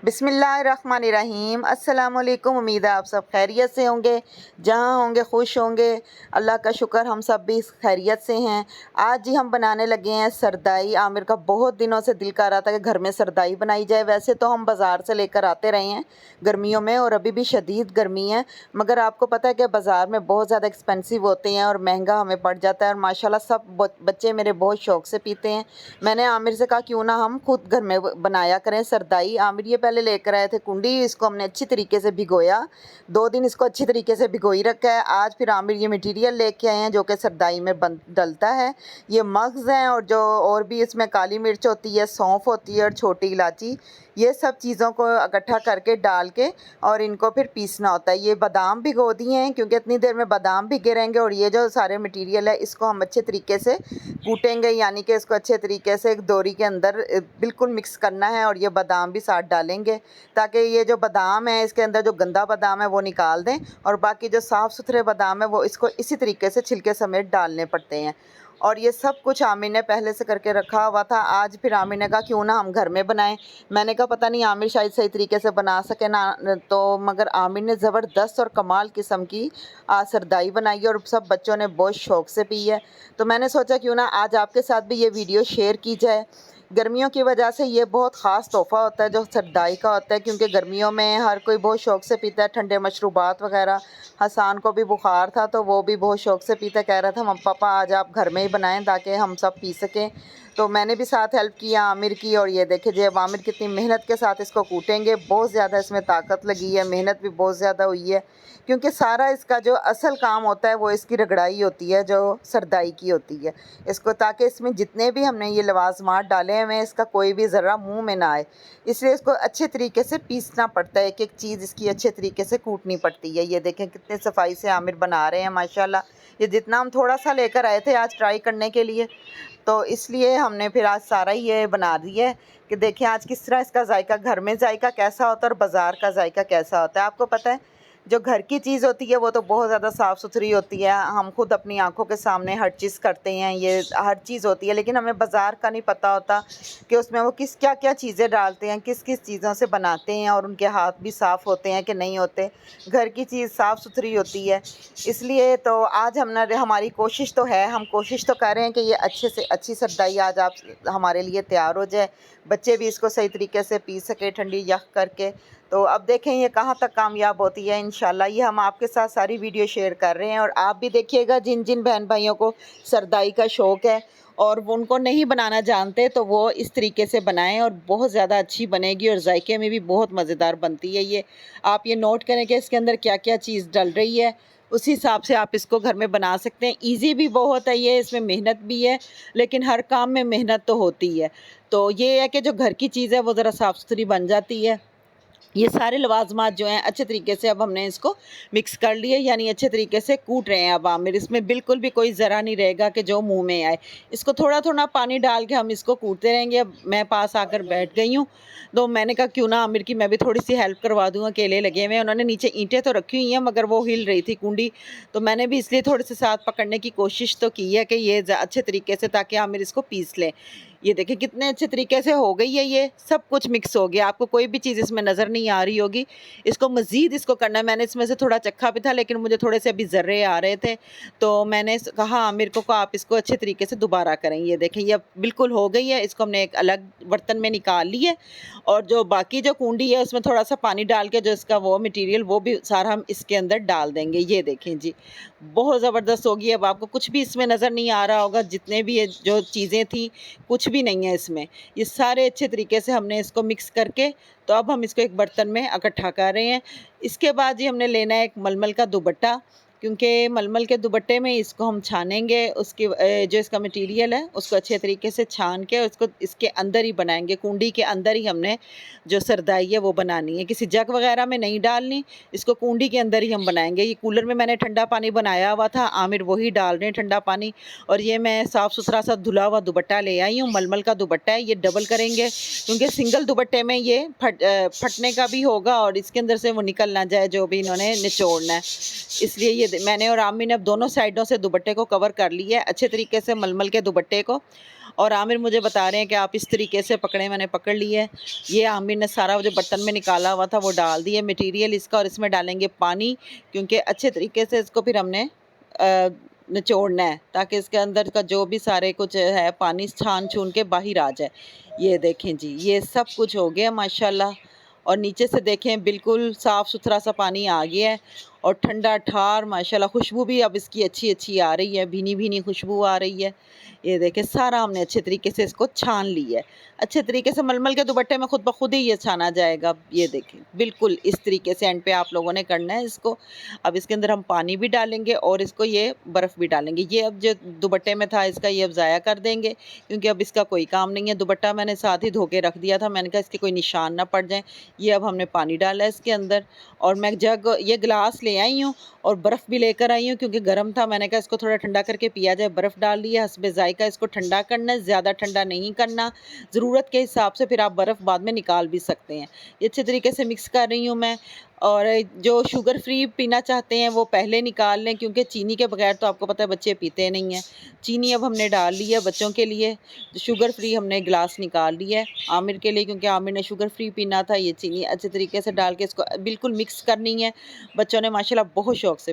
बिस्मिल्लाहिर्रहमानिर्रहीम। अस्सलाम वालेकुम। उम्मीद है आप सब खैरियत से होंगे, जहाँ होंगे खुश होंगे। अल्लाह का शुक्र हम सब भी खैरियत से हैं। आज जी हम बनाने लगे हैं सरदाई। आमिर का बहुत दिनों से दिल कर रहा था कि घर में सरदाई बनाई जाए। वैसे तो हम बाज़ार से लेकर आते रहे हैं गर्मियों में, और अभी भी शदीद गर्मी है, मगर आपको पता है कि बाज़ार में बहुत ज़्यादा एक्सपेंसिव होते हैं और महंगा हमें पड़ जाता है। और माशाल्लाह सब बच्चे मेरे बहुत शौक़ से पीते हैं। मैंने आमिर से कहा क्यों ना हम खुद घर में बनाया करें सरदाई। आमिर ये पहले लेकर आए थे कुंडी, इसको हमने अच्छी तरीके से भिगोया, 2 दिन इसको अच्छी तरीके से भिगोई रखा है। आज फिर आमिर ये मटेरियल लेके आए हैं जो कि सरदाई में डलता है। ये मग्ज़ हैं और जो और भी इसमें काली मिर्च होती है, सौंफ होती है और छोटी इलायची, ये सब चीज़ों को इकट्ठा करके डाल के और इनको फिर पीसना होता है। ये बादाम भिगो दिए हैं क्योंकि इतनी देर में बादाम भिगे रहेंगे। और ये जो सारे मटेरियल है इसको हम अच्छे तरीके से कूटेंगे, यानी कि इसको अच्छे तरीके से एक दोरी के अंदर बिल्कुल मिक्स करना है। और ये बादाम भी साथ डालेंगे ताकि ये जो बादाम है इसके अंदर जो गंदा बादाम है वो निकाल दें, और बाकी जो साफ़ सुथरे बादाम है वो इसको इसी तरीके से छिलके समेत डालने पड़ते हैं। और ये सब कुछ आमिर ने पहले से करके रखा हुआ था। आज फिर आमिर ने कहा क्यों ना हम घर में बनाएं। मैंने कहा पता नहीं आमिर शायद सही तरीके से बना सके ना, तो मगर आमिर ने ज़बरदस्त और कमाल किस्म की सरदाई बनाई है और सब बच्चों ने बहुत शौक़ से पी है। तो मैंने सोचा क्यों ना आज आपके साथ भी ये वीडियो शेयर की जाए। गर्मियों की वजह से ये बहुत ख़ास तोहफ़ा होता है जो सरदाई का होता है, क्योंकि गर्मियों में हर कोई बहुत शौक़ से पीता है ठंडे मशरूबात वग़ैरह। हसन को भी बुखार था तो वो भी बहुत शौक़ से पीता, कह रहा था मम्मा पापा आज आप घर में ही बनाएं ताकि हम सब पी सकें। तो मैंने भी साथ हेल्प किया आमिर की। और ये देखिए जी अब आमिर कितनी मेहनत के साथ इसको कूटेंगे। बहुत ज़्यादा इसमें ताकत लगी है, मेहनत भी बहुत ज़्यादा हुई है, क्योंकि सारा इसका जो असल काम होता है वो इसकी रगड़ाई होती है जो सरदाई की होती है इसको, ताकि इसमें जितने भी हमने ये लवाजमात डाले हुए हैं इसका कोई भी ज़रा मुंह में ना आए, इसलिए इसको अच्छे तरीके से पीसना पड़ता है। एक एक चीज़ इसकी अच्छे तरीके से कूटनी पड़ती है। ये देखें कितने सफाई से आमिर बना रहे हैं माशाल्लाह। ये जितना हम थोड़ा सा लेकर आए थे आज ट्राई करने के लिए, तो इसलिए हमने फिर आज सारा ही ये बना दिया है कि देखें आज किस तरह इसका जायका, घर में जायका कैसा होता है और बाज़ार का जायका कैसा होता है। आपको पता है जो घर की चीज़ होती है वो तो बहुत ज़्यादा साफ़ सुथरी होती है, हम खुद अपनी आंखों के सामने हर चीज़ करते हैं, ये हर चीज़ होती है। लेकिन हमें बाज़ार का नहीं पता होता कि उसमें वो क्या क्या चीज़ें डालते हैं, किस किस चीज़ों से बनाते हैं, और उनके हाथ भी साफ़ होते हैं कि नहीं होते। घर की चीज़ साफ़ सुथरी होती है, इसलिए तो आज हमारी कोशिश तो है, हम कोशिश तो कर रहे हैं कि ये अच्छे से अच्छी सरदाई आज आप हमारे लिए तैयार हो जाए, बच्चे भी इसको सही तरीके से पी सके ठंडी यख करके। तो अब देखें ये कहाँ तक कामयाब होती है इंशाल्लाह। ये हम आपके साथ सारी वीडियो शेयर कर रहे हैं, और आप भी देखिएगा जिन जिन बहन भाइयों को सरदाई का शौक़ है और वो उनको नहीं बनाना जानते तो वो इस तरीके से बनाएं और बहुत ज़्यादा अच्छी बनेगी और जायके में भी बहुत मज़ेदार बनती है। ये आप ये नोट करें कि इसके अंदर क्या क्या चीज़ डल रही है, उसी हिसाब से आप इसको घर में बना सकते हैं। ईज़ी भी बहुत है ये, इसमें मेहनत भी है, लेकिन हर काम में मेहनत तो होती है। तो ये है कि जो घर की चीज़ है वो ज़रा साफ़ सुथरी बन जाती है। ये सारे लवाजमात जो हैं अच्छे तरीके से अब हमने इसको मिक्स कर लिए, यानी अच्छे तरीके से कूट रहे हैं अब आमिर। इसमें बिल्कुल भी कोई ज़रा नहीं रहेगा कि जो मुंह में आए। इसको थोड़ा थोड़ा पानी डाल के हम इसको कूटते रहेंगे। अब मैं पास आकर बैठ गई हूँ तो मैंने कहा क्यों ना आमिर की मैं भी थोड़ी सी हेल्प करवा दूँ, अकेले लगे हुए हैं। उन्होंने नीचे ईंटें तो रखी हुई हैं मगर वो हिल रही थी कुंडी, तो मैंने भी इसलिए थोड़े से साथ पकड़ने की कोशिश तो की है कि ये अच्छे तरीके से, ताकि आमिर इसको पीस लें। ये देखिए कितने अच्छे तरीके से हो गई है, ये सब कुछ मिक्स हो गया। आपको कोई भी चीज़ इसमें नज़र नहीं आ रही होगी। इसको मज़ीद इसको करना है। मैंने इसमें से थोड़ा चखा भी था लेकिन मुझे थोड़े से अभी ज़र्रे आ रहे थे, तो मैंने कहा आमिर को आप इसको अच्छे तरीके से दोबारा करें। ये देखें ये अब बिल्कुल हो गई है। इसको हमने एक अलग बर्तन में निकाल ली है, और जो बाकी जो कुंडी है उसमें थोड़ा सा पानी डाल के जो इसका वो मटीरियल वो भी सारा हम इसके अंदर डाल देंगे। ये देखें जी बहुत ज़बरदस्त होगी। अब आपको कुछ भी इसमें नज़र नहीं आ रहा होगा, जितने भी जो चीज़ें थी कुछ भी नहीं है इसमें। ये सारे अच्छे तरीके से हमने इसको मिक्स करके, तो अब हम इसको एक बर्तन में इकट्ठा कर रहे हैं। इसके बाद ही हमने लेना है एक मलमल का दुपट्टा, क्योंकि मलमल के दुपट्टे में इसको हम छानेंगे। उसकी जो इसका मटेरियल है उसको अच्छे तरीके से छान के उसको इसके अंदर ही बनाएंगे। कुंडी के अंदर ही हमने जो सरदाई है वो बनानी है, किसी जग वगैरह में नहीं डालनी। इसको कुंडी के अंदर ही हम बनाएंगे। ये कूलर में मैंने ठंडा पानी बनाया हुआ था, आमिर वही डाल रहे हैं ठंडा पानी। और ये मैं साफ़ सुथरा सा धुला हुआ दुपट्टा ले आई हूँ, मलमल का दुपट्टा है। ये डबल करेंगे क्योंकि सिंगल दुपट्टे में ये फटने का भी होगा और इसके अंदर से वो निकल ना जाए जो भी इन्होंने निचोड़ना है, इसलिए ये मैंने और आमिर ने अब दोनों साइडों से दुपट्टे को कवर कर लिया है अच्छे तरीके से, मलमल के दुपट्टे को। और आमिर मुझे बता रहे हैं कि आप इस तरीके से पकड़ें, मैंने पकड़ लिया है। ये आमिर ने सारा जो बर्तन में निकाला हुआ था वो डाल दिया मटेरियल इसका, और इसमें डालेंगे पानी, क्योंकि अच्छे तरीके से इसको फिर हमने निचोड़ना है ताकि इसके अंदर का जो भी सारे कुछ है पानी छान छून के बाहर आ जाए। ये देखें जी, ये सब कुछ हो गया माशाल्लाह। और नीचे से देखें बिल्कुल साफ़ सुथरा सा पानी आ गया है और ठंडा ठार माशाल्लाह। खुशबू भी अब इसकी अच्छी अच्छी आ रही है, भीनी भीनी खुशबू आ रही है। ये देखें सारा हमने अच्छे तरीके से इसको छान लिया है। अच्छे तरीके से मलमल के दुपट्टे में खुद ब खुद ही ये छाना जाएगा। ये देखें बिल्कुल इस तरीके से एंड पे आप लोगों ने करना है इसको। अब इसके अंदर हम पानी भी डालेंगे और इसको ये बर्फ़ भी डालेंगे। ये अब जो दुपट्टे में था इसका ये अब ज़ाया कर देंगे, क्योंकि अब इसका कोई काम नहीं है। दुपट्टा मैंने साथ ही धो के रख दिया था, मैंने कहा इसके कोई निशान ना पड़ जाए। ये अब हमने पानी डाला है इसके अंदर, और मैं जग ये गिलास ले आई हूँ और बर्फ़ भी लेकर आई हूँ क्योंकि गर्म था। मैंने कहा इसको थोड़ा ठंडा करके पिया जाए। बर्फ़ डाल लिया, हस्बे ज़ायका इसको ठंडा करना है, ज़्यादा ठंडा नहीं करना। ज़रूरत के हिसाब से फिर आप बर्फ़ बाद में निकाल भी सकते हैं। ये अच्छे तरीके से मिक्स कर रही हूँ मैं। और जो शुगर फ्री पीना चाहते हैं वो पहले निकाल लें, क्योंकि चीनी के बगैर तो आपको पता है बच्चे पीते नहीं हैं। चीनी अब हमने डाल ली है बच्चों के लिए। शुगर फ्री हमने गिलास निकाल लिया है आमिर के लिए, क्योंकि आमिर ने शुगर फ्री पीना था। ये चीनी अच्छे तरीके से डाल के इसको बिल्कुल मिक्स करनी है। बच्चों ने माशाल्लाह बहुत शौक़ से